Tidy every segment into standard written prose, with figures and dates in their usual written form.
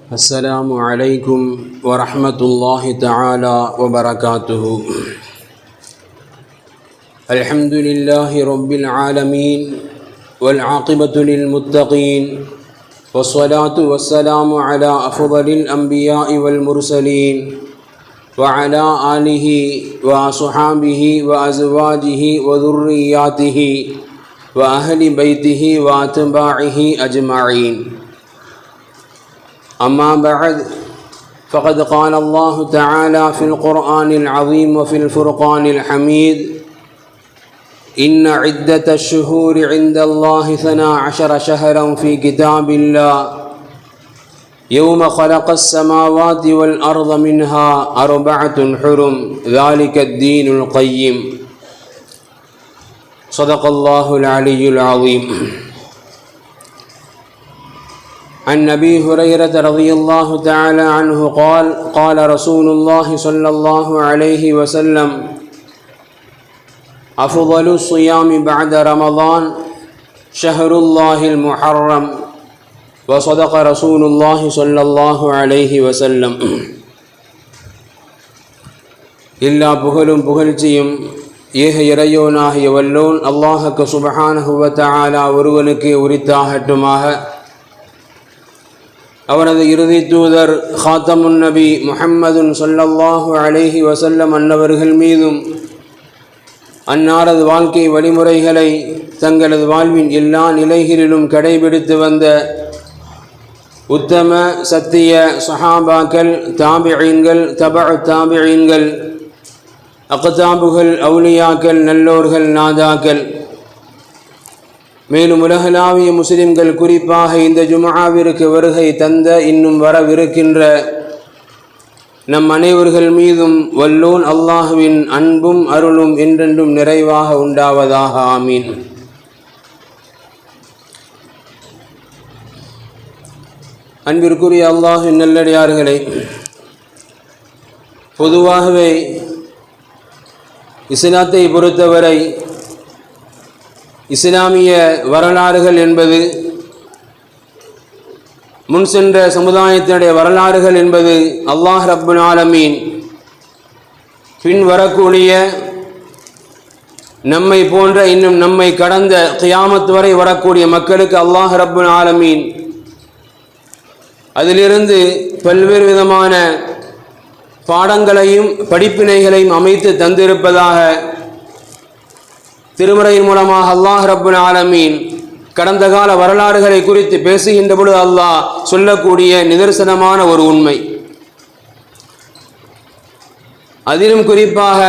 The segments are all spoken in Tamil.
السلام عليكم ورحمة الله تعالى وبركاته. الحمد لله رب العالمين والعاقبة للمتقين والصلاة والسلام على أفضل الأنبياء والمرسلين وعلى آله وصحابه وأزواجه وذرياته وأهل بيته وأتباعه أجمعين. أما بعد فقد قال الله تعالى في القرآن العظيم وفي الفرقان الحميد: إن عدة الشهور عند الله 12 شهرا في كتاب الله يوم خلق السماوات والأرض منها 4 حرم ذلك الدين القيم. صدق الله العلي العظيم. عن أبي هريرة رضي الله تعالى عنه قال: قال رسول الله صلى الله عليه وسلم: أفضل الصيام بعد رمضان شهر الله المحرم. وصدق رسول الله صلى الله عليه وسلم. எல்லா புகழும் புகழ்ச்சியும் ஏக இறையோனாகிய வல்லோன் அல்லாஹ்வுக்கு சுப்ஹானஹு வ தஆலா ஒருவனுக்கு உரித்தாகட்டுமாக. அவனது இறுதி தூதர் ஹாத்தமுன் நபி முஹம்மதுன் ஸல்லல்லாஹு அலைஹி வஸல்லம் அன்னவர்கள் மீதும் அன்னாரது வாழ்க்கை வழிமுறைகளை தங்களது வாழ்வின் எல்லா நிலைகளிலும் கடைபிடித்து வந்த உத்தம சத்திய சஹாபாக்கள், தாபிஈன்கள், தபஉ தாபிஈன்கள், அக்தாபுகள், அவுலியாக்கள், நல்லோர்கள், நாதாக்கள், மேலும் உலகளாவிய முஸ்லிம்கள் குறிப்பாக இந்த ஜும்ஆவிற்கு வருகை தந்த இன்னும் வரவிருக்கின்ற நம் அனைவர்கள் மீதும் வல்லோன் அல்லாஹுவின் அன்பும் அருளும் என்றென்றும் நிறைவாக உண்டாவதாக. ஆமீன். அன்பிற்குரிய அல்லாஹ்வின் நல்லடியார்களே, பொதுவாகவே இஸ்லாத்தை பொறுத்தவரை இஸ்லாமிய வரலாறுகள் என்பது, முன் சென்ற சமுதாயத்தினுடைய வரலாறுகள் என்பது அல்லாஹ் ரப்புல் ஆலமீன் பின் வரக்கூடிய நம்மை போன்ற இன்னும் நம்மை கடந்த கியாமத் வரை வரக்கூடிய மக்களுக்கு அல்லாஹ் ரப்புல் ஆலமீன் அதிலிருந்து பல்வேறு விதமான பாடங்களையும் படிப்பினைகளையும் அமைத்து தந்திருப்பதாக திருமறையின் மூலமாக அல்லாஹ் ரப்புல் ஆலமீன் கடந்த கால வரலாறுகளை குறித்து பேசுகின்ற பொழுது அல்லாஹ் சொல்லக்கூடிய நிதர்சனமான ஒரு உண்மை. அதிலும் குறிப்பாக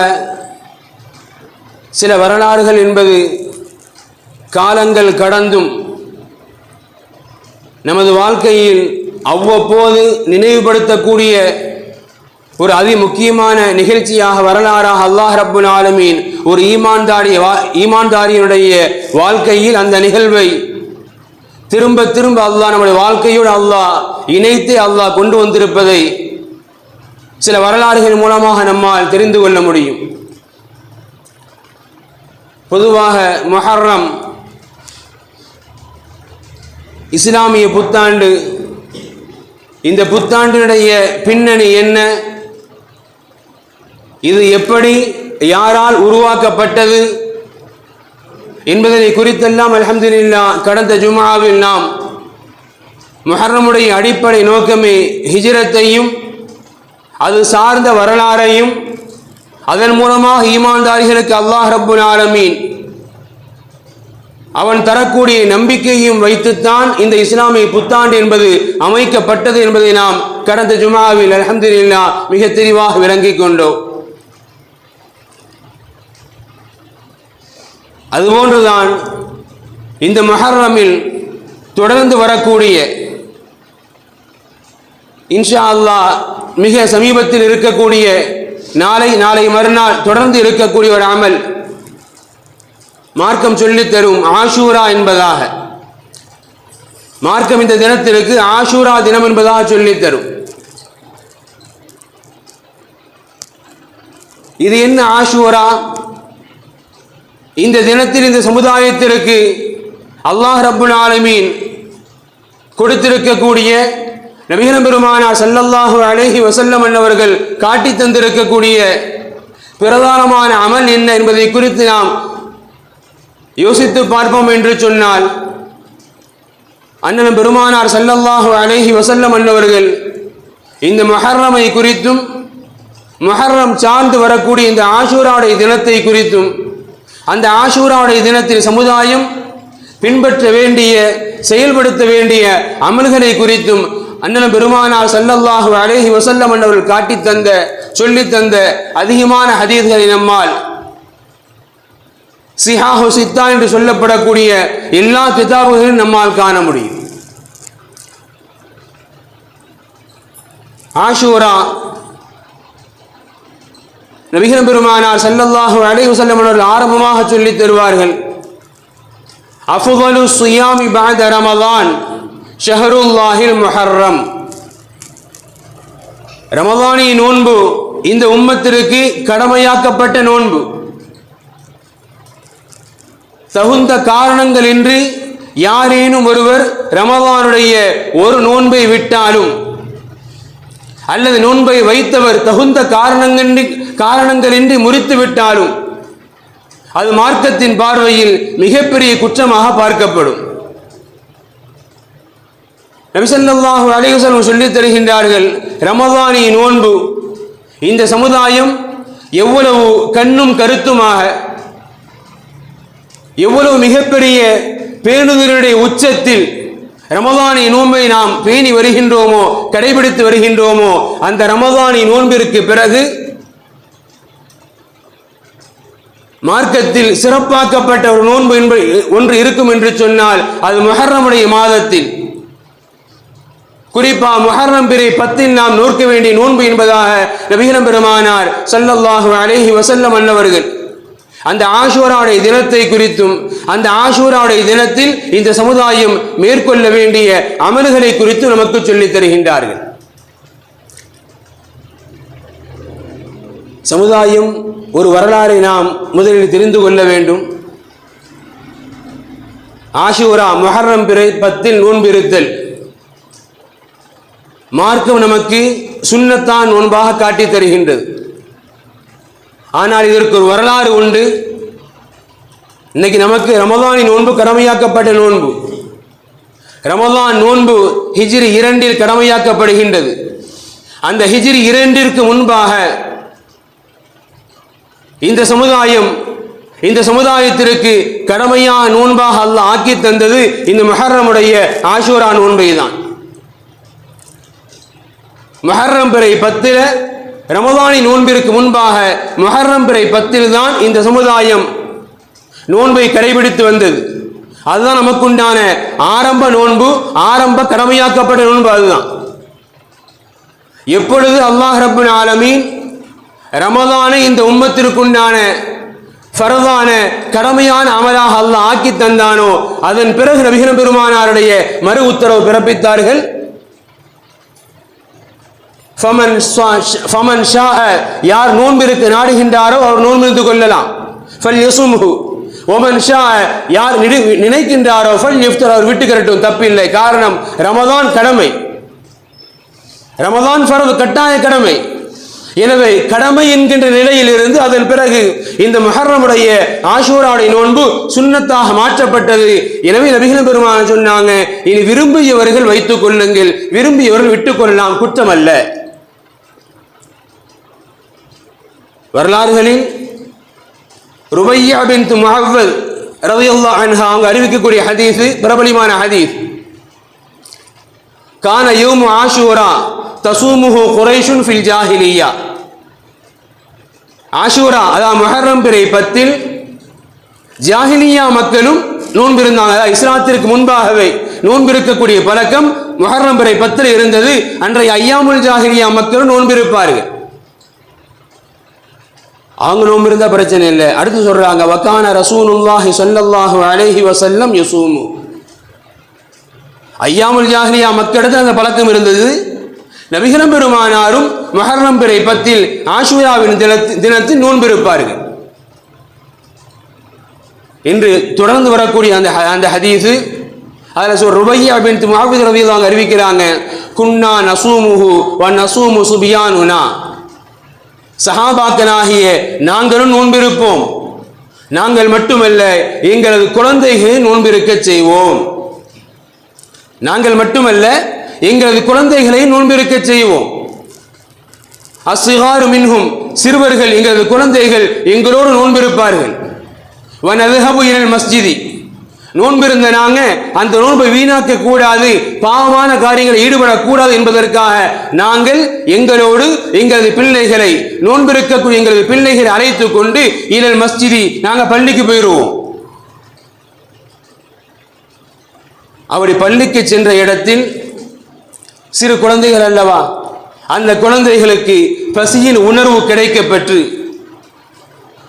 சில வரலாறுகள் என்பது காலங்கள் கடந்தும் நமது வாழ்க்கையில் அவ்வப்போது நினைவுபடுத்தக்கூடிய ஒரு அதிமுக்கியமான நிகழ்ச்சியாக, வரலாறாக அல்லாஹ் ரப்புல் ஆலமீன் ஒரு ஈமான்தாரியினுடைய வாழ்க்கையில் அந்த நிகழ்வை திரும்ப திரும்ப அல்லாஹ் நம்முடைய வாழ்க்கையோடு அல்லாஹ் இணைத்து அல்லாஹ் கொண்டு வந்திருப்பதை சில வரலாறுகள் மூலமாக நம்மால் தெரிந்து கொள்ள முடியும். பொதுவாக முஹர்ரம் இஸ்லாமிய புத்தாண்டு, இந்த புத்தாண்டினுடைய பின்னணி என்ன, இது எப்படி யாரால் உருவாக்கப்பட்டது என்பதை குறித்தெல்லாம் அல்ஹம்துலில்லாஹ் கடந்த ஜும்ஆவில் நாம் முஹர்ரமுடைய அடிப்படை நோக்கமே ஹிஜ்ரத்தையும் அது சார்ந்த வரலாறையும் அதன் மூலமாக ஈமான்தாரிகளுக்கு அல்லாஹ் ரப்புல் ஆலமீன் அவன் தரக்கூடிய நம்பிக்கையும் வைத்துத்தான் இந்த இஸ்லாமிய புத்தாண்டு என்பது அமைக்கப்பட்டது என்பதை நாம் கடந்த ஜும்ஆவில் அல்ஹம்துலில்லாஹ் மிக தெளிவாக விளங்கிக் கொண்டோம். அதுபோன்றுதான் இந்த முஹர்ரமில் தொடர்ந்து வரக்கூடிய இன்ஷா அல்லாஹ் மிக சமீபத்தில் இருக்கக்கூடிய நாளை மறுநாள் தொடர்ந்து இருக்கக்கூடிய ஒரு அமல் மார்க்கம் சொல்லித் தரும் ஆஷூரா என்பதாக. மார்க்கம் இந்த தினத்திற்கு ஆஷூரா தினம் என்பதாக சொல்லித் தரும். இது என்ன ஆஷூரா? இந்த தினத்தில் இந்த சமுதாயத்திற்கு அல்லாஹ் ரப்புல் ஆலமீன் கொடுத்திருக்கக்கூடிய நபிகள் பெருமானார் ஸல்லல்லாஹு அலைஹி வஸல்லம் அவர்கள் காட்டி தந்திருக்கக்கூடிய பிரதானமான அமல் என்ன என்பதை குறித்து நாம் யோசித்து பார்ப்போம் என்று சொன்னால், அண்ணன் பெருமானார் ஸல்லல்லாஹு அலைஹி வஸல்லம் அவர்கள் இந்த முஹர்ரமை குறித்தும் முஹர்ரம் சார்ந்து வரக்கூடிய இந்த ஆஷூராவுடைய தினத்தை குறித்தும் அந்த ஆஷூராவுடைய தினத்தில் சமுதாயம் பின்பற்ற வேண்டிய செயல்படுத்த வேண்டிய அமல்களை குறித்தும் அண்ணன் பெருமானார் ஸல்லல்லாஹு அலைஹி வஸல்லம் அவர்கள் காட்டி தந்த சொல்லி தந்த அதிகமான ஹதீஸ்களை நம்மால் சிஹாஹு சித்தா என்று சொல்லப்படக்கூடிய எல்லா கிதாபுகளையும் நம்மால் காண முடியும். ஆஷூரா நபிகள் பெருமானார் ஸல்லல்லாஹு அலைஹி வஸல்லம் அவர்கள் ஆரம்பமாக சொல்லித் தருவார்கள், அஃதலு ஸியாமி பஅத ரமலான் ஷஹருல்லாஹில் முஹர்ரம். ரமலானின் நோன்பு இந்த உம்மத்திற்கு கடமையாக்கப்பட்ட நோன்பு. தகுந்த காரணங்கள் இன்றி யாரேனும் ஒருவர் ரமலானுடைய ஒரு நோன்பை விட்டாலும் அல்லது நோன்பை வைத்தவர் தகுந்த காரணங்களின்றி முறித்து விட்டாலும் அது மார்க்கத்தின் பார்வையில் மிகப்பெரிய குற்றமாக பார்க்கப்படும். நபி ஸல்லல்லாஹு அலைஹி வஸல்லம் சொல்லித் தருகின்றார்கள், ரமலானி நோன்பு இந்த சமுதாயம் எவ்வளவு கண்ணும் கருத்துமாக எவ்வளவு மிகப்பெரிய பேணுதலுடைய உச்சத்தில் ரமலானி நோன்பை நாம் பேணி வருகின்றோமோ கடைபிடித்து வருகின்றோமோ அந்த ரமலானி நோன்பிற்கு பிறகு மார்க்கத்தில் சிறப்பாக்கப்பட்ட ஒரு நோன்பு ஒன்று இருக்கும் என்று சொன்னால் அது முஹர்ரமுடைய மாதத்தில், குறிப்பா முஹர்ரம் பிறை 10 நாம் நோக்க வேண்டிய நோன்பு என்பதாக நபிகள் பெருமானார் ஸல்லல்லாஹு அலைஹி வஸல்லம் அவர்கள் அந்த ஆஷூராவுடைய தினத்தை குறித்தும் அந்த ஆஷூராவுடைய தினத்தில் இந்த சமுதாயம் மேற்கொள்ள வேண்டிய அமல்களை குறித்து நமக்கு சொல்லித் தருகின்றார்கள். சமுதாயம் ஒரு வரலாறை நாம் முதலில் தெரிந்து கொள்ள வேண்டும். ஆஷூரா முஹர்ரம் பிறை 10 நோன்பிருத்தல் மார்க்கம் நமக்கு சுன்னத்தான் நோன்பாக காட்டி தருகின்றது. ஆனால் இதற்கு ஒரு வரலாறு உண்டு. இன்னைக்கு நமக்கு ரமலானி நோன்பு கடமையாக்கப்பட்ட நோன்பு. ரமலான் நோன்பு ஹிஜ்ரி 2 கடமையாக்கப்படுகின்றது. அந்த ஹிஜ்ரி 2 முன்பாக இந்த சமுதாயத்திற்கு கடமையான நோன்பாக அல்லாஹ் ஆக்கி தந்தது இந்த முஹர்ரமுடைய ஆஷூரா நோன்பை தான். முஹர்ரம் பிறை 10 ரமலானி நோன்பிற்கு முன்பாக முஹர்ரம் பிறை 10 தான் இந்த சமுதாயம் நோன்பை கடைபிடித்து வந்தது. அதுதான் நமக்குண்டான ஆரம்ப நோன்பு, ஆரம்ப கடமையாக்கப்பட்ட நோன்பு. அதுதான் எப்பொழுது அல்லாஹ் ரப்புல் ஆலமீன் ரமலானை இந்த உம்மத்திற்குண்டான ஃபர்தான கடமையான அமலாக அல்லாஹ் ஆக்கி தந்தானோ அதன் பிறகு நபிகள் பெருமானாருடைய மறு உத்தரவு பிறப்பித்தார்கள். ஃபமன் ஷாஅ, யார் நோன்பிற்கு நாடுகின்றாரோ அவர் நோன்பிருந்து கொள்ளலாம். ஃபல்யஸும்ஹு வமன் ஷாஅ, யார் நினைக்கின்றாரோ ஃபல்யஃப்தர், அவர் விட்டு கரட்டும், தப்பில்லை. காரணம், ரமலான் கடமை, ரமலான் ஃபர்து கட்டாய கடமை. எனவே கடமை என்கின்ற நிலையிலிருந்து அதன் பிறகு இந்த முஹர்ரமுடைய ஆஷூராவுடைய நோன்பு சுன்னத்தாக மாற்றப்பட்டது. எனவே நபிகள் பெருமானார் சொன்னாங்க, இனி விரும்பியவர்கள் வைத்துக் கொள்ளுங்கள், விரும்பியவர்கள் விட்டுக் கொள்ளலாம், குற்றம் அல்ல. வரலாறுகளில் ருபையா பின்த் முஅவ்வல் ரலியல்லாஹு அன்ஹா அவங்க அறிவிக்கக்கூடிய ஹதீஸ் பிரபலமான ஹதீஸ். கான யௌமு ஆஷூரா தசூமுஹு குரைஷுன் ஃபில் ஜாஹிலிய்யா. ஆஷூரா அதாவது முஹர்ரம் பிறை 10 ஜாஹிலியா மக்களும் நோன்பிருந்தாங்க. இஸ்லாத்திற்கு முன்பாகவே நோன்பிருக்கக்கூடிய பழக்கம் முஹர்ரம் பிறை 10 இருந்தது. அன்றைய ஐயாமுல் ஜாஹிலியா மக்களும் நோன்பிருப்பார்கள். அவங்க நோன்பு இருந்தா பிரச்சனை இல்லை. அடுத்து சொல்றாங்க, வகான ரசூலுல்லாஹி ஸல்லல்லாஹு அலைஹி வஸல்லம் யஸூமு. ஐயாமுல் ஜாஹிலியா மக்களிடத்தில் அந்த பழக்கம் இருந்தது. நபிகள் பெருமானாரும் முஹர்ரம் பிறை 10 ஆஷூராவின் தினத்தில் நோன்பிருப்பார்கள். இன்று தொடர்ந்து வரக்கூடிய அந்த ஹதீஸ் அதில் ருபையா பின்த் முஅவ்வித் ரலியல்லாஹு அன்ஹு அறிவிக்கிறாங்க, குன்னா நசூமுஹு வ நசூமு சுபியானுனா, சஹாபாக்களாகிய நாங்களும் நோன்பிருப்போம், நாங்கள் மட்டுமல்ல எங்களது குழந்தைகளை நோன்பிருக்க செய்வோம். நாங்கள் மட்டுமல்ல எங்களது குழந்தைகளை நோன்பிருக்க செய்வோம். அஸ்ஸிகாரு மின்ஹும், சிறுவர்கள் எங்களது குழந்தைகள் எங்களோடு நோன்பிருப்பார்கள். வனதுஹபு இலல் மஸ்ஜிதி, நோன்பிருந்த நாங்க அந்த நோன்பை வீணாக்க கூடாது, பாவமான காரியங்களில் ஈடுபடக்கூடாது என்பதற்காக நாங்கள் எங்களோடு எங்களது பிள்ளைகளை, நோன்பிருக்கக்கூடிய எங்களது பிள்ளைகளை அழைத்து கொண்டு இலல் மஸ்ஜிதி, நாங்கள் பள்ளிக்கு போயிடுவோம். அப்படி பள்ளிக்கு சென்ற இடத்தில் சிறு குழந்தைகள் அல்லவா, அந்த குழந்தைகளுக்கு பசியின் உணர்வு கிடைக்கப்பெற்று,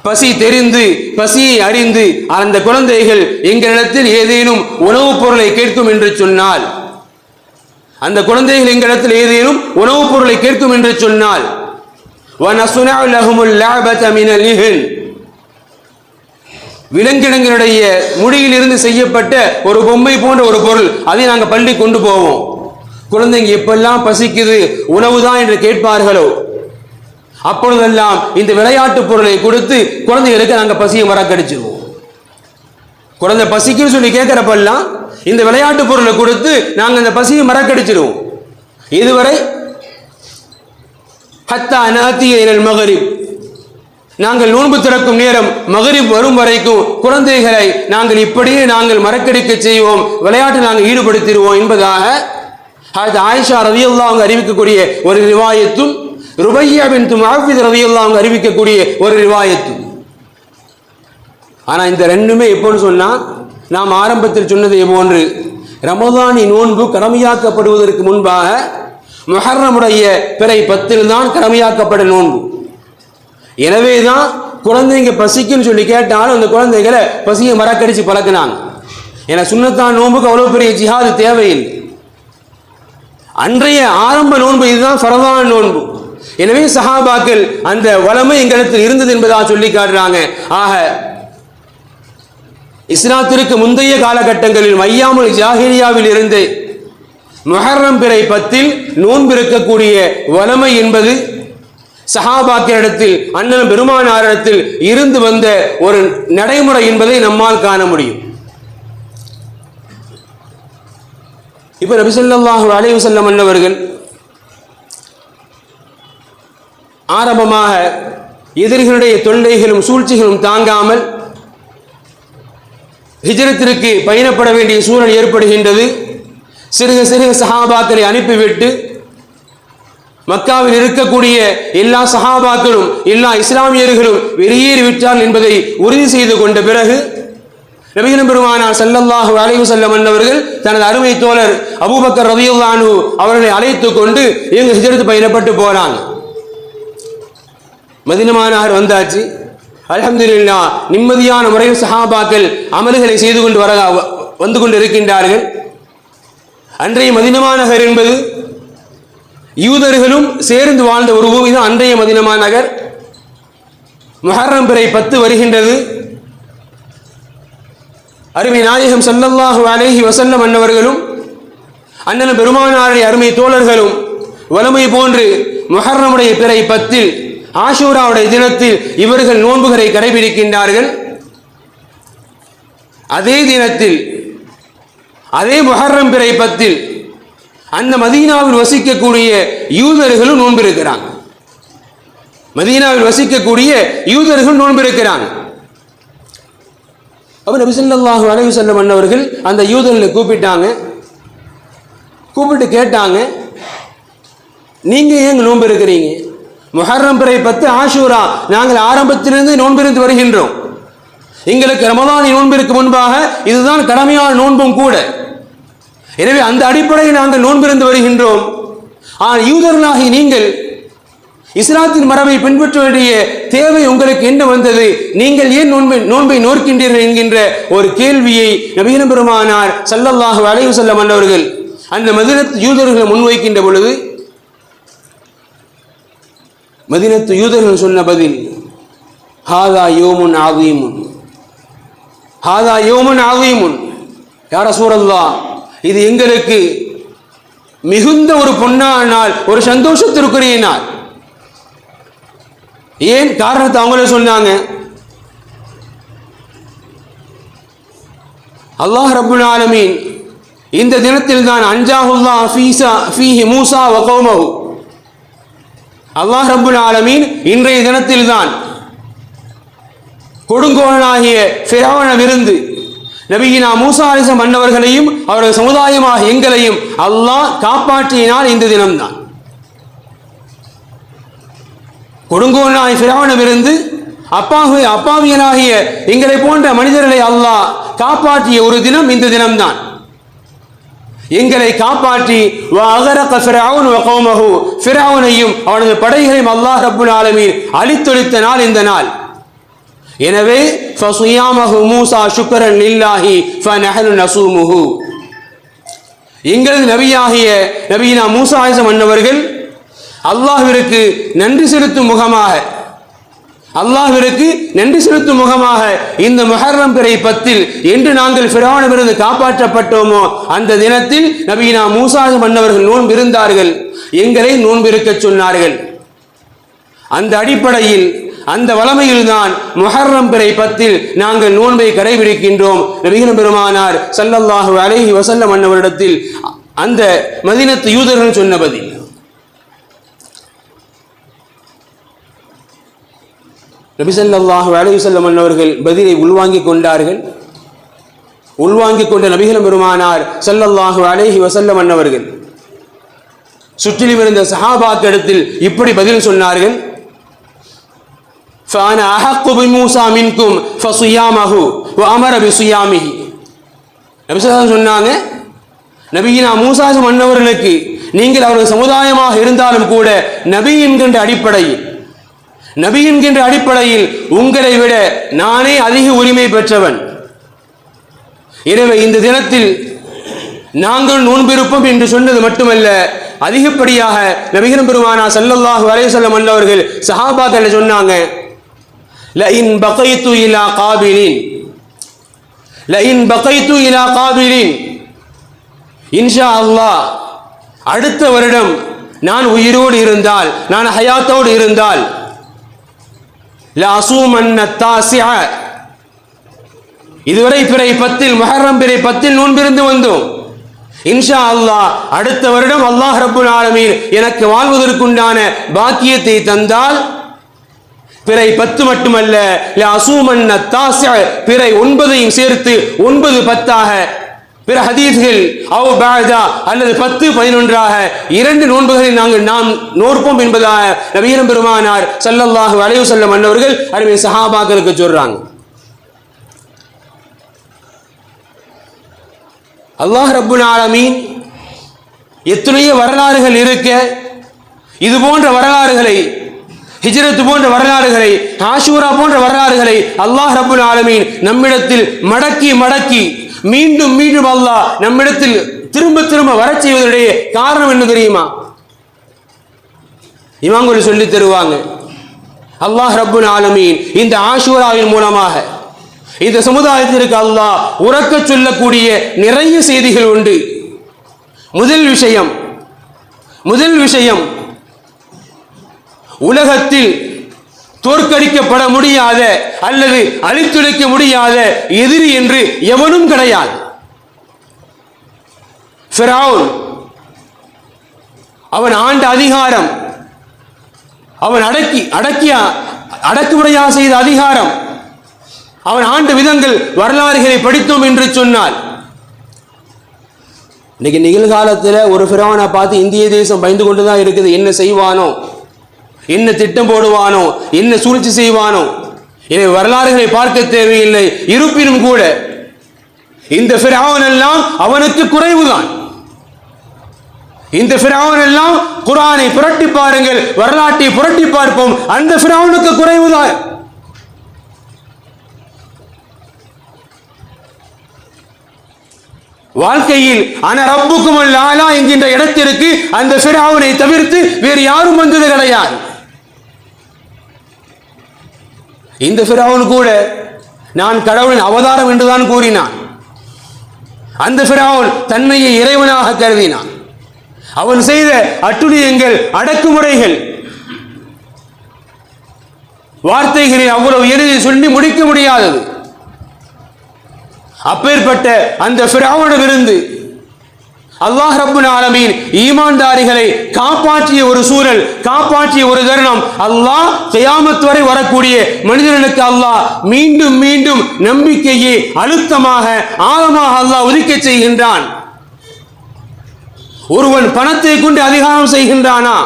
பசி தெரிந்து பசியை அறிந்து அந்த குழந்தைகள் எங்களிடத்தில் ஏதேனும் உணவுப் பொருளை கேட்கும் என்று சொன்னால், அந்த குழந்தைகள் எங்களிடத்தில் ஏதேனும் உணவுப் பொருளை கேட்கும் என்று சொன்னால், வனசுனஉ லஹுமுல் லஅபத மினல் இஹ்ன், விலங்கினங்களுடைய முடியிலிருந்து செய்யப்பட்ட ஒரு பொம்மை போன்ற ஒரு பொருள், அதை நாங்கள் பள்ளி கொண்டு போவோம். குழந்தைங்க எப்பெல்லாம் பசிக்குது உணவுதான் என்று கேட்பார்களோ அப்பொழுதெல்லாம் இந்த விளையாட்டு பொருளை கொடுத்து குழந்தைகளுக்கு நாங்கள் பசியை மறக்கடிச்சிருவோம். குழந்தை பசிக்குன்னு சொல்லி கேட்கிறப்பெல்லாம் இந்த விளையாட்டு பொருளை கொடுத்து நாங்கள் அந்த பசியை மறக்கடிச்சிருவோம். இதுவரை ஹத்தா நாத்திய இலல் மகரிப், நாங்கள் நோன்பு திறக்கும் நேரம் மகரிப் வரும் வரைக்கும் குழந்தைகளை நாங்கள் இப்படியே நாங்கள் மறக்கடிக்க செய்வோம், விளையாட்டு நாங்கள் ஈடுபடுத்திடுவோம் என்பதாக ஆயிஷா ரலியல்லாஹு அன்ஹா அறிவிக்கக்கூடிய ஒரு ரிவாயத்தும், ருபையா பின்த் முஅவ்வித் ரலியல்லாஹு அன்ஹா அறிவிக்கக்கூடிய ஒரு ரிவாயத்தும். ஆனால் இந்த ரெண்டுமே எப்போன்னு சொன்னால், நாம் ஆரம்பத்தில் சொன்னதை போன்று ரமதானி நோன்பு கடமையாக்கப்படுவதற்கு முன்பாக முஹர்ரமுடைய பிறை 10 தான் கடமையாக்கப்பட்ட நோன்பு. எனவே தான் குழந்தைங்க பசிக்குன்னு சொல்லி கேட்டாலும் அந்த குழந்தைகளை பசியை மறக்கடிச்சு பழக்கினாங்க. ஏன்னா சுன்னத்தான் நோன்புக்கு அவ்வளோ பெரிய ஜிஹாது தேவையில்லை. அன்றைய ஆரம்ப நோன்பு இதுதான் ஃபரதான நோன்பு. எனவே சஹாபாக்கள் அந்த வளமை எங்களிடத்தில் இருந்தது என்பதாக சொல்லி காட்டுறாங்க. ஆக இஸ்லாத்திற்கு முந்தைய காலகட்டங்களில் ஐயாமுல் ஜாஹிலியாவில் இருந்து முஹர்ரம் பிறை 10 நோன்பு இருக்கக்கூடிய வளமை என்பது சஹாபாக்களிடத்தில், அண்ணன் பெருமானாரிடத்தில் இருந்து வந்த ஒரு நடைமுறை என்பதை நம்மால் காண முடியும். இப்ப நபி ஸல்லல்லாஹு அலைஹி வஸல்லம் அன்னவர்கள் ஆரம்பமாக எதிரிகளுடைய தொல்லைகளும் சூழ்ச்சிகளும் தாங்காமல் ஹிஜ்ரத்திற்கு பயணப்பட வேண்டிய சூழல் ஏற்படுகின்றது. சிறுக சிறுக சஹாபாக்களை அனுப்பிவிட்டு மக்காவில் இருக்கக்கூடிய எல்லா சஹாபாக்களும் எல்லா இஸ்லாமியர்களும் வெளியேறிவிட்டார்கள் என்பதை உறுதி செய்து கொண்ட பிறகு நபிகள் பெருமானார் ஸல்லல்லாஹு அலைஹி வஸல்லம் அன்னவர்கள் தனது அருமை தோழர் அபூபக்கர் ரலியல்லாஹு அன்ஹு அவர்களை அழைத்து கொண்டு இவங்க ஹிஜ்ரத் பயணப்பட்டு போறாங்க. மதீனா நகர் வந்தாச்சு. அல்ஹம்துலில்லாஹ், நிம்மதியான முறையில் சஹாபாக்கள் அமல்களை செய்து கொண்டு வந்து கொண்டு இருக்கின்றார்கள். அன்றைய மதீனா நகர் என்பது யூதர்களும் சேர்ந்து வாழ்ந்த ஒரு பூமி தான் அன்றைய மதீனா நகர். முஹர்ரம் பிறை 10 வருகின்றது. அருமை நாயகம் ஸல்லல்லாஹு அலைஹி வஸல்லம் அன்னவர்களும் அண்ணன் பெருமானாருடைய அருமை தோழர்களும் வலமை போன்று முஹர்ரமுடைய பிறை 10 ஆஷூராவுடைய தினத்தில் இவர்கள் நோன்புகளை கடைபிடிக்கின்றார்கள். அதே தினத்தில் அதே முஹர்ரம் பிறை 10 அந்த மதீனாவில் வசிக்கக்கூடிய யூதர்களும் நோன்பு இருக்கிறாங்க. மதீனாவில் வசிக்கக்கூடிய யூதர்கள் நோன்பு இருக்கிறாங்க. அப்ப நபி ஸல்லல்லாஹு அலைஹி வஸல்லம் அன்னவர்கள் அந்த யூதர்களை கூப்பிட்டு கேட்டாங்க, நீங்க ஏன் நோன்பு இருக்கிறீங்க? முஹர்ரம் பிறை 10 ஆஷூரா, நாங்கள் ஆரம்பத்திலிருந்து நோன்பிருந்து வருகின்றோம். எங்களுக்கு ரமலானி நோன்பிற்கு முன்பாக இதுதான் கடமையான நோன்பும் கூட. எனவே அந்த அடிப்படையில் நாங்கள் நோன்பிருந்து வருகின்றோம். ஆனால் யூதர்களாகி நீங்கள் இஸ்லாத்தின் மரபை பின்பற்ற வேண்டிய தேவை உங்களுக்கு என்ன வந்தது? நீங்கள் ஏன் நோன்பை நோக்கின்றீர்கள் என்கின்ற ஒரு கேள்வியை நபிகள் பெருமானார் ஸல்லல்லாஹு அலைஹி வஸல்லம் அன்னவர்கள் அந்த மதீனத்து யூதர்களை முன்வைக்கின்ற பொழுது மதீனத்து யூதர்கள் சொன்ன பதில், ஹாதா யௌமுன் ஆஸீமுன், ஹாதா யௌமுன் ஆஸீமுன். யா ரசூலல்லாஹ், இது எங்களுக்கு மிகுந்த ஒரு பொன்னான நாள், ஒரு சந்தோஷத்திற்குரிய நாள். ஏன் காரணத்தை அவங்களே சொன்னாங்க. அல்லாஹ் ரப்புல் ஆலமீன் இந்த தினத்தில் தான் அன்ஜாஹுல்லாஹ் ஃபீஹி மூஸா வ கௌமஹு, அல்லாஹ் ரப்புல் ஆலமீன் இன்றைய தினத்தில் தான் கொடுங்கோலனாகிய ஃபிரௌனிடமிருந்து நபியினா மூஸா அலைஹிஸ்ஸலாம் மன்னவர்களையும் அவரது சமுதாயமாக எங்களையும் அல்லாஹ் காப்பாற்றினார். இந்த தினம்தான் கொடுங்கோலனாகிய ஃபிரௌனிடமிருந்து அப்பாவியனாகிய எங்களை போன்ற மனிதர்களை அல்லாஹ் காப்பாற்றிய ஒரு தினம் இந்த தினம்தான். எங்களை காப்பாற்றி வஅகரக ஃபிரௌன் வ கௌமஹு, ஃபிரௌனையும் அவனது படைகளையும் அல்லாஹ் ரப்புல் ஆலமீன் அழித்தொழித்த நாள் இந்த நாள். எனவே ஃபஸியாமஹு மூஸா ஷுக்ரன் லில்லாஹி ஃபநஹனு நஸூமுஹு, எங்களது நபியாகிய நபியினா மூஸா அலைஹிஸ்ஸலாம் அன்னவர்கள் அல்லாஹ்விற்கு நன்றி செலுத்தும் முகமாக இந்த முஹர்ரம் பிறை 10 என்று நாங்கள் ஃபிரௌனிடமிருந்து காப்பாற்றப்பட்டோமோ அந்த தினத்தில் நபியினா மூஸா மன்னவர்கள் நோன்பு இருந்தார்கள், எங்களை நோன்பிருக்க சொன்னார்கள். அந்த அடிப்படையில் அந்த வளமையில் தான் முஹர்ரம் பிறை 10 நாங்கள் நோன்பை கடைபிடிக்கின்றோம். நபிகள் பெருமானார் ஸல்லல்லாஹு அலைஹி வஸல்லம் அன்னவரிடத்தில் அந்த மதீனத்து யூதர்கள் சொன்ன பதில். நபி ஸல்லல்லாஹு அலைஹி வஸல்லம் அன்னவர்கள் பதிலை உள்வாங்கிக் கொண்டார்கள். உள்வாங்கிக் கொண்ட நபிகள் பெருமானார் ஸல்லல்லாஹு அலைஹி வஸல்லம் அன்னவர்கள் சுற்றிலும் இருந்த சஹாபாக்களிடத்தில் இப்படி பதில் சொன்னார்கள். فأنا أحق بموسى منكم فصيامه وأمر بصيامه. நபி ஸல்லல்லாஹு சொன்னாங்க, நபியினா மூஸா மன்னவர்களுக்கு நீங்கள் அவரது சமுதாயமாக இருந்தாலும் கூட நபி என்கின்ற அடிப்படையில் உங்களை விட நானே அதிக உரிமை பெற்றவன். எனவே இந்த தினத்தில் நாங்கள் நோன்பிருப்போம் என்று சொன்னது மட்டுமல்ல, அதிகப்படியாக நபிகள் பெருமானார் ஸல்லல்லாஹு அலைஹி வஸல்லம் அன்னவர்கள் சஹாபாக்கள் சொன்னாங்க, லஇன் பகைது இலா காபிலின் இன்ஷா அல்லாஹ் அடுத்த வருடம் நான் உயிரோடு இருந்தால், நான் ஹயாத்தோடு இருந்தால், இதுவரை பிறை 10 முஹர்ரம் பிறை 10 நோன்பிருந்து வந்தோம். இன்ஷா அல்லாஹ் அடுத்த வருடம் அல்லாஹ் ரப்புல் ஆலமீன் எனக்கு வாழ்வதற்குண்டான பாக்கியத்தை தந்தால் பிறை 10 மட்டுமல்ல, பிறை 9ஐயும் சேர்த்து 9 10ஆக பிற ஹதீஸ்கள் அல்லது 10 11ஆக 2 நோன்புகளை நாம் நோற்போம் என்பதாக நபிகள் பெருமானார் ஸல்லல்லாஹு அலைஹி வஸல்லம் அன்னவர்கள் அருமை சஹாபாக்களுக்கு சொல்றாங்க. அல்லாஹ் ரப்புல் ஆலமீன் எத்தனையோ வரலாறுகள் இருக்க, இது போன்ற வரலாறுகளை, ஹிஜ்ரத் போன்ற வரலாறுகளை, ஆஷூரா போன்ற வரலாறுகளை அல்லாஹ் ரப்புல் ஆலமீன் நம்மிடத்தில் மடக்கி மீண்டும் அல்லாஹ் நம்மிடத்தில் திரும்ப வரச் செய்வதனுடைய காரணம் என்ன தெரியுமா? இமாம்கள் சொல்லி தருவாங்க. அல்லாஹ் ரப்புல் ஆலமீன் இந்த ஆஷூராவின் மூலமாக இந்த சமுதாயத்திற்கு அல்லாஹ் உறக்க சொல்லக்கூடிய நிறைய செய்திகள் உண்டு. முதல் விஷயம் உலகத்தில் தோற்கடிக்கப்பட முடியாத அல்லது அழித்துழைக்க முடியாத எதிரி என்று எவனும் கிடையாது. ஃபிரௌன் அவன் ஆண்ட அதிகாரம், அவன் அடக்குமுறையாக செய்த அதிகாரம், அவன் ஆண்ட விதங்கள் வரலாறுகளை படித்தோம் என்று சொன்னால், இன்னைக்கு நிகழ்காலத்தில் ஒரு ஃபிரௌனை பார்த்து இந்திய தேசம் பயந்து கொண்டுதான் இருக்குது. என்ன செய்வானோ, என்ன திட்டம் போடுவானோ, என்ன சூழ்ச்சி செய்வானோ. எனவே வரலாறுகளை பார்க்க தேவையில்லை. இருப்பினும் கூட இந்த ஃபிரௌன் எல்லாம் அவனுக்கு குறைவுதான். இந்த ஃபிரௌன் எல்லாம் குர்ஆனை புரட்டி பாருங்கள், வரலாற்றை புரட்டி பார்ப்போம், அந்த ஃபிரௌனுக்கு குறைவுதான். வாழ்க்கையில் அன ரப்புக்குமுல் ஆலா என்கின்ற இடத்திற்கு அந்த ஃபிரௌனை தவிர்த்து வேறு யாரும் வந்தது கிடையாது. இந்த ஃபிரௌன் கூட நான் கடவுளின் அவதாரம் என்றுதான் கூறினான். அந்த ஃபிரௌன் தன்னையை இறைவனாக கருதினான். அவன் செய்த அட்டுழியங்கள், அடக்குமுறைகள், வார்த்தைகளில் அவ்வளவு எளிதில் சொல்லி முடிக்க முடியாதது. அப்பேற்பட்ட அந்த ஃபிரௌனிடமிருந்து அல்லாஹ் ரப்புல் ஆலமீன் ஈமான்தாரிகளை காப்பாற்றிய ஒரு சூழல், காப்பாற்றிய ஒரு தருணம். அல்லாஹ் கியாமத் வரை வரக்கூடிய மனிதர்களுக்கு அல்லாஹ் மீண்டும் மீண்டும் நம்பிக்கையை அழுத்தமாக ஆழமாக அல்லாஹ் உதிக்க செய்கின்றான். ஒருவன் பணத்தை கொண்டு அதிகாரம் செய்கின்றானா?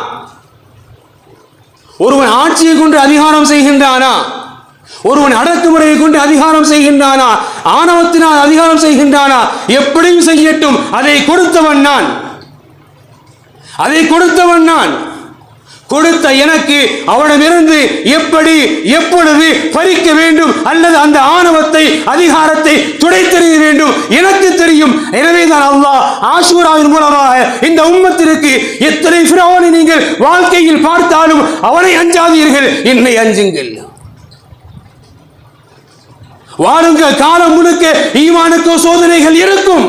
ஒருவன் ஆட்சியை கொண்டு அதிகாரம் செய்கின்றானா? ஒருவன் அடக்குமுறையை கொண்டு அதிகாரம் செய்கின்றானா? ஆணவத்தினால் அதிகாரம் செய்கின்றானா? எப்படியும் செய்யட்டும், அதை கொடுத்தவன் நான், அதை கொடுத்தவன் நான். கொடுத்த எனக்கு அவனிடமிருந்து எப்படி எப்பொழுது பறிக்க வேண்டும் அல்லது அந்த ஆணவத்தை அதிகாரத்தை துடைத்தெறிய வேண்டும் எனக்கு தெரியும். எனவேதான் அல்லாஹ் ஆஷூராவின் மூலமாக இந்த உம்மத்திற்கு எத்தனை ஃபிரௌனை நீங்கள் வாழ்க்கையில் பார்த்தாலும் அவனை அஞ்சாதீர்கள், என்னை அஞ்சுங்கள். வாருங்கள், காலம் முழுக்க ஈமானுக்கு சோதனைகள் இருக்கும்.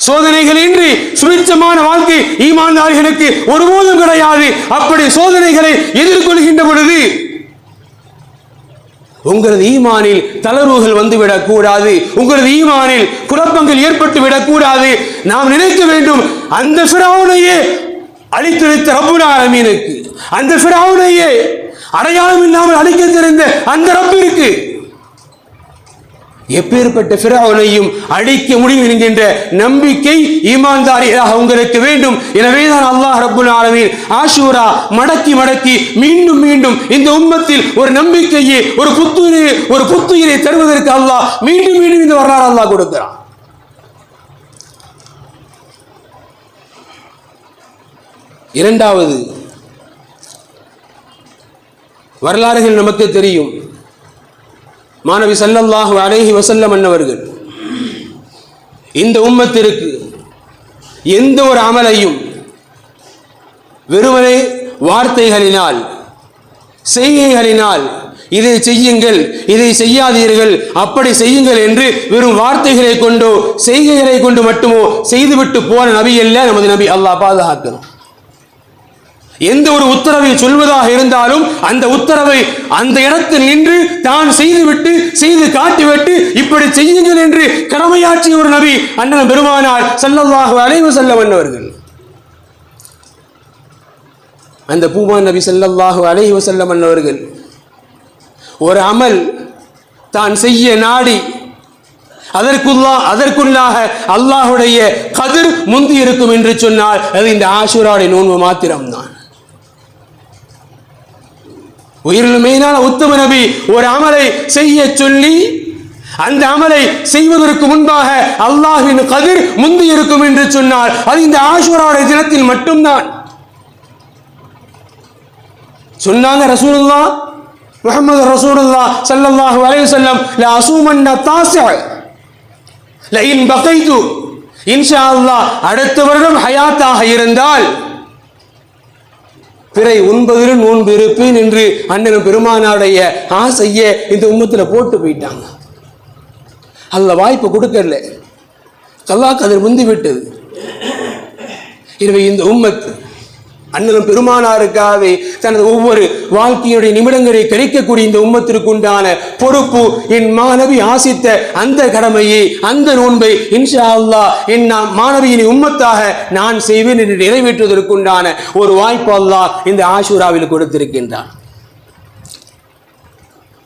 சோதனைகள் இன்றி சுபிட்சமான வாழ்க்கை ஈமான்தாரிகளுக்கு ஒருபோதும் கிடையாது. அப்படி சோதனைகளை எதிர்கொள்கின்ற பொழுது உங்களது ஈமானில் தளர்வுகள் வந்துவிடக் கூடாது, உங்களது ஈமானில் குழப்பங்கள் ஏற்பட்டு விடக்கூடாது. நாம் நினைக்க வேண்டும், அந்த ஃபிரௌனையே அழித்தொழித்த ரப்புல் ஆலமீனுக்கு, அந்த ஃபிரௌனையே அடையாளம் இல்லாமல் அழிக்க தெரிந்த அந்த ரப்பிற்கு எப்பேற்பட்ட ஃபிரௌனையும் அழிக்க முடியும் என்கின்ற நம்பிக்கை ஈமான்தாரியாக உங்களுக்கு வேண்டும். எனவேதான் அல்லாஹ் ரப்புல் ஆலமீன் ஆஷூரா மடக்கி மடக்கி மீண்டும் மீண்டும் இந்த உம்மத்தில் ஒரு நம்பிக்கையை, ஒரு புத்துயிரை தருவதற்கு அல்லாஹ் மீண்டும் மீண்டும் இந்த வரலாறு அல்லாஹ் கொடுக்கிறான். இரண்டாவது வரலாறுகள் நமக்கு தெரியும். மாணவி ஸல்லல்லாஹு அலைஹி வஸல்லம் அன்னவர்கள் இந்த உம்மத்திற்கு எந்த ஒரு அமலையும் வெறுமனே வார்த்தைகளினால், செய்கைகளினால் இதை செய்யுங்கள், இதை செய்யாதீர்கள், அப்படி செய்யுங்கள் என்று வெறும் வார்த்தைகளை கொண்டோ செய்கைகளை கொண்டு மட்டுமோ செய்துவிட்டு போன நபி அல்ல நமது நபி. அல்லாஹ் பாதுகாக்கணும். எந்த ஒரு உத்தரவை சொல்வதாக இருந்தாலும் அந்த உத்தரவை அந்த இடத்தில் நின்று தான் செய்துவிட்டு செய்து காட்டிவிட்டு இப்படி செய்யுங்கள் என்று கடமையாற்றிய ஒரு நபி அண்ணன் பெருமானார் ஸல்லல்லாஹு அலைஹி வஸல்லம் அவர்கள். அந்த பூமான் நபி ஸல்லல்லாஹு அலைஹி வஸல்லம் அவர்கள் ஒரு அமல் தான் செய்ய நாடி அதற்குள்ளாக அல்லாஹுடைய கதிர் முந்தி இருக்கும் என்று சொன்னால் அது இந்த ஆஷூராவுடைய நோன்பு மாத்திரம்தான். உயிரில் மேலான உத்தம நபி ஒரு அமலை செய்ய சொல்லி அந்த அமலை செய்வதற்கு முன்பாக அல்லாஹ்வின் கதிர் முந்தி இருக்கும் என்று சொன்னால் அது இந்த ஆஷூராவுடைய தினத்தில் மட்டும்தான். சொன்னாங்க ரசூலுல்லாஹ் முஹம்மது ரசூலுல்லாஹ் ஸல்லல்லாஹு அலைஹி வஸல்லம் லா அஸூமன்ன தாஸிஅ லஇன் பகைது, இன்ஷா அல்லாஹ் அடுத்த வருடம் ஹயாத்தாக இருந்தால் பிறை 9 நோன்பு இருப்பேன் என்று அண்ணன் பெருமானாருடைய ஆசையை இந்த உம்மத்தில் போட்டு போயிட்டாங்க. அல்ல வாய்ப்பு கொடுக்கல, அல்லாஹ் கதிர் முந்தி விட்டது. எனவே இந்த உம்மத் அண்ணன் பெருமானாருக்காகவே தனது ஒவ்வொரு வாழ்க்கையுடைய நிமிடங்களை கழிக்கக்கூடிய இந்த உம்மத்திற்கு உண்டான பொறுப்பு, என் மாணவி ஆசித்த அந்த கடமையை, அந்த நோன்பை இன்ஷா அல்லாஹ் என் மாணவியின் உம்மத்தாக நான் செய்வேன் என்று நிறைவேற்றுவதற்குண்டான ஒரு வாய்ப்பு அல்லாஹ் இந்த ஆஷூராவில் கொடுத்திருக்கின்றான்.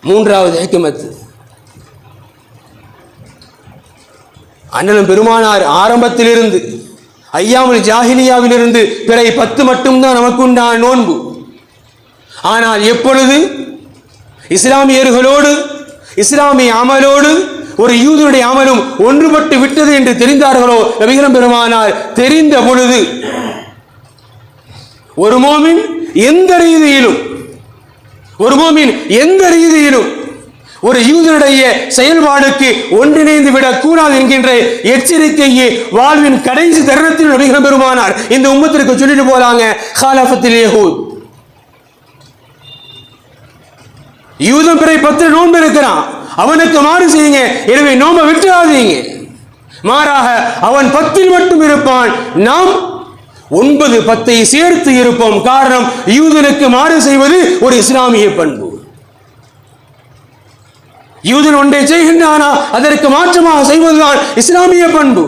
மூன்றாவது ஹிக்மத், அண்ணன் பெருமானார் ஆரம்பத்திலிருந்து ஐயாமுல் ஜாஹிலியாவிலிருந்து பிறை 10 மட்டும்தான் நமக்கு உண்டான நோன்பு. ஆனால் எப்பொழுது இஸ்லாமியர்களோடு இஸ்லாமிய அமலோடு ஒரு யூதனுடைய அமலும் ஒன்றுபட்டு விட்டது என்று தெரிந்தார்களோ நபிகள் பெருமானார் தெரிந்த பொழுது ஒரு மோமின் எந்த ரீதியிலும் ஒரு யூதனுடைய செயல்பாடுக்கு ஒன்றிணைந்து விடக் கூடாது என்கின்ற எச்சரிக்கையை வாழ்வின் கடைசி தருணத்தில் நபிகள் பெருமானார் இந்த உம்மத்திற்கு சொல்லிட்டு போறாங்க. காலஃபத்தில் யஹூத், யூதன் பிறை 10 நோன்பு இருக்கிறான், அவனுக்கு மாறு செய்யுங்க. எனவே நோம்ப விட்டுறாதீங்க. மாறாக அவன் 10 மட்டும் இருப்பான், நாம் 9, 10 சேர்த்து இருப்போம். காரணம், யூதனுக்கு மாறு செய்வது ஒரு இஸ்லாமிய பண்பு. யூதன் ஒன்றை செய்கின்றானா அதற்கு மாற்றமாக செய்வதுதான் இஸ்லாமிய பண்பு.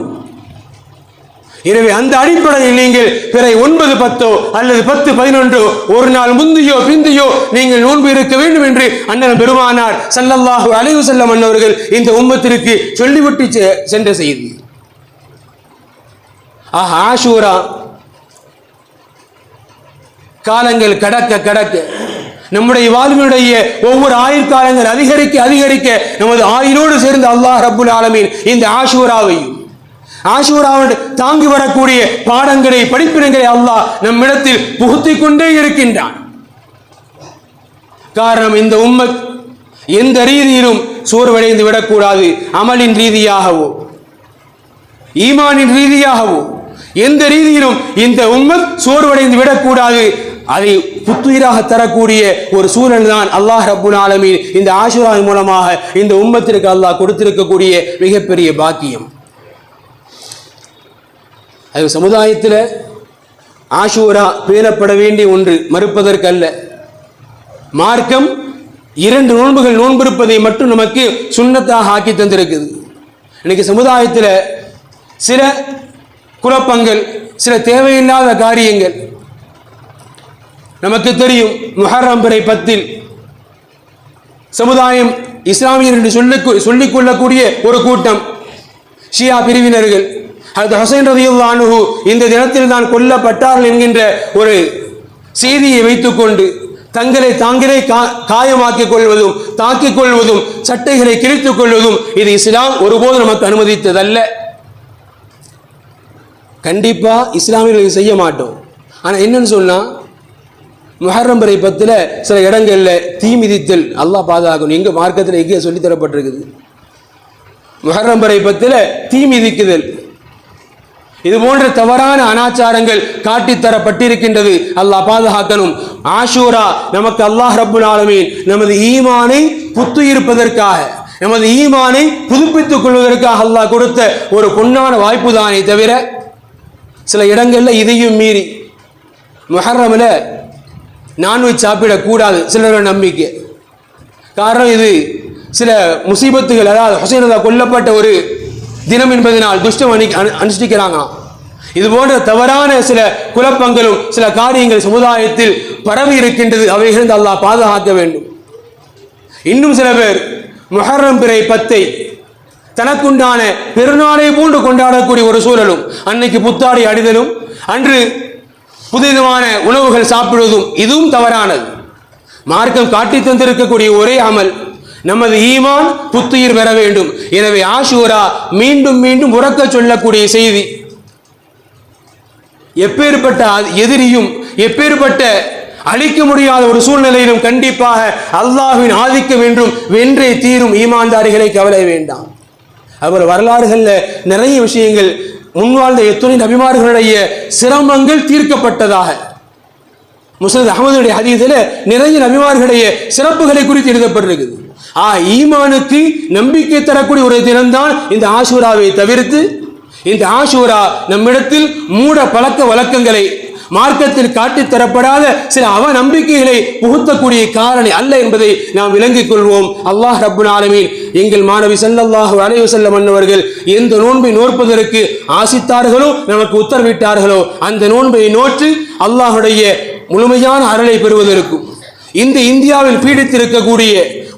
எனவே அந்த அடிப்படையில் நீங்கள் பிறை 9, 10 அல்லது 10, 11 ஒரு நாள் முந்தியோ பிந்தியோ நீங்கள் நோன்பு இருக்க வேண்டும் என்று அண்ணன் பெருமானார் ஸல்லல்லாஹு அலைஹி வஸல்லம் அவர்கள் இந்த உம்மத்திற்கு சொல்லிவிட்டு சென்ற செய்தி. ஆஷூரா காலங்கள் கடக்க நம்முடைய வாழ்வினுடைய ஒவ்வொரு ஆயுட்காலங்கள் அதிகரிக்க நமது ஆயுளோடு சேர்ந்து அல்லாஹ் ரப்புல் ஆலமீன் இந்த ஆஷூராவையும் ஆஷூராவோடு தாங்கி வரக்கூடிய பாடங்களை படிப்பினங்களை அல்லாஹ் நம்மிடத்தில் புகுத்திக் கொண்டே இருக்கின்றான். காரணம், இந்த உம்மத் எந்த ரீதியிலும் சோர்வடைந்து விடக்கூடாது. அமலின் ரீதியாகவோ ஈமானின் ரீதியாகவோ எந்த ரீதியிலும் இந்த உம்மத் சோர்வடைந்து விடக்கூடாது. அதை புத்துயிராக தரக்கூடிய ஒரு சூழல் தான் அல்லாஹ் ரப்புல் ஆலமீன் இந்த ஆஷூராவின் மூலமாக இந்த உம்மத்திற்கு அல்லாஹ் கொடுத்திருக்கக்கூடிய மிகப்பெரிய பாக்கியம். அது சமுதாயத்தில் ஆஷூரா பேணப்பட வேண்டிய ஒன்று, மறுப்பதற்கல்ல. மார்க்கம் 2 நோன்புகள் நோன்பிருப்பதை மட்டும் நமக்கு சுன்னத்தாக ஆக்கி தந்திருக்குது. இன்னைக்கு சமுதாயத்தில் சில குழப்பங்கள், சில தேவையில்லாத காரியங்கள் நமக்கு தெரியும். முஹர்ரம் பிறை 10 சமுதாயம் இஸ்லாமியர் என்று சொல்லிக் கொள்ளக்கூடிய ஒரு கூட்டம் ஷியா பிரிவினர்கள் ஹஜ்ரத் ஹுசைன் ரலியல்லாஹு அன்ஹு இந்த தினத்தில் தான் கொல்லப்பட்டார்கள் என்கின்ற ஒரு செய்தியை வைத்துக்கொண்டு தங்களை தாங்களே காயமாக்கிக் கொள்வதும் தாக்கிக் கொள்வதும் சட்டைகளை கிழித்துக் கொள்வதும் இது இஸ்லாம் ஒருபோது நமக்கு அனுமதித்ததல்ல. கண்டிப்பா இஸ்லாமியர்கள் செய்ய மாட்டோம். ஆனா என்னன்னு சொன்னா, முஹர்ரம் பிறை 10 சில இடங்கள்ல தீ மிதித்தல் அல்லாஹ் பாதுகாக்கணும். எங்க மார்க்கத்தில் எங்கே சொல்லி தரப்பட்டிருக்குது? முஹர்ரம் பிறை 10 தீ மிதிக்குதல், இது போன்ற தவறான அனாச்சாரங்கள் காட்டித்தரப்பட்டிருக்கின்றது. அல்லாஹ் பாதுகாக்கணும். ஆஷூரா நமக்கு அல்லாஹ் ரப்புல் ஆலமீன் நமது ஈமானை புத்துயிர்ப்பதற்காக, நமது ஈமானை புதுப்பித்துக் கொள்வதற்காக அல்லாஹ் கொடுத்த ஒரு பொன்னான வாய்ப்பு தானே தவிர, சில இடங்கள்ல இதையும் மீறி முஹர்ரம்ல நான்வெஜ் சாப்பிடக்கூடாது சிலரோட நம்பிக்கை. காரணம், இது சில முசீபத்துகள், அதாவது ஹுசைன் ரலியல்லாஹு கொல்லப்பட்ட ஒரு தினம் என்பதனால் துஷ்டம் அனுஷ்டிக்கிறாங்க. இது போன்ற தவறான சில குழப்பங்களும் சில காரியங்கள் சமுதாயத்தில் பரவி இருக்கின்றது. அவைகளிலிருந்து அல்லாஹ் பாதுகாக்க வேண்டும். இன்னும் சில பேர் முஹர்ரம் பிறை 10 தனக்குண்டான பெருநாளை போன்று கொண்டாடக்கூடிய ஒரு சூழலும், அன்னைக்கு புத்தாடை அணிதலும், அன்று புதிதமான உணவுகள் சாப்பிடுவதும் இதுவும் தவறானது. மார்க்கம் காட்டி தந்திருக்கக்கூடிய ஒரே அமல் நமது ஈமான் புத்துயிர் பெற வேண்டும். எனவே ஆஷூரா மீண்டும் மீண்டும் உறக்க சொல்லக்கூடிய செய்தி. எப்பேற்பட்ட எதிரியும் எப்பேற்பட்ட அழிக்க முடியாத ஒரு சூழ்நிலையிலும் கண்டிப்பாக அல்லாஹ்வின் ஆதிக்கம் என்றும் வென்றே தீரும். ஈமான்தாரிகளை கவலை வேண்டாம். அவர் வரலாறுகள்ல நிறைய விஷயங்கள், முன்வாழ்ந்த எத்துணை நபிமார்களுடைய சிரமங்கள் தீர்க்கப்பட்டதாக முஸ்னத் அஹ்மதுடைய ஹதீஸில் நிறைய நபிமார்களுடைய சிறப்புகளை குறித்து எழுதப்பட்டிருக்குது. ஈமானுக்கு நம்பிக்கை தரக்கூடிய ஒரு தினம்தான் இந்த ஆஷூராவை தவிர்த்து, இந்த ஆஷூரா நம்மிடத்தில் மூட பழக்க வழக்கங்களை, மார்க்கத்தில் காட்டித் தரப்படாத சில அவநம்பிக்கைகளை புகுத்தக்கூடிய காரணி அல்ல என்பதை நாம் விளங்கிக் கொள்வோம். அல்லாஹ் ரப்புல் ஆலமீன் எங்கள் மாணவி ஸல்லல்லாஹு அலைஹி வஸல்லம் அவர்கள் எந்த நோன்பை நோற்பதற்கு ஆசித்தார்களோ, நமக்கு உத்தரவிட்டார்களோ, அந்த நோன்பை நோற்று அல்லாஹுடைய முழுமையான அருளை பெறுவதற்கும், இந்த இந்தியாவில் பீடித்திருக்கக்கூடிய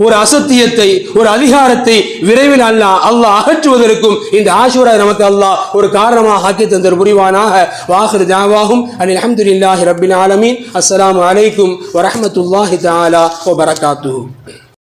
ஒரு அசத்தியத்தை, ஒரு அதிகாரத்தை விரைவில் அல்லாஹ் அகற்றுவதற்கும் இந்த ஆஷூரா நமக்கு அல்லாஹ் ஒரு காரணமாக ஆக்கி தந்தர் புரிவானாக. வாஹிர் தஅவாஹும் அனில் ஹம்துலில்லாஹி ரப்பில் ஆலமீன். அஸ்ஸலாமு அலைக்கும் வரஹ்மத்துல்லாஹி தஆலா வ பரகாத்துஹு.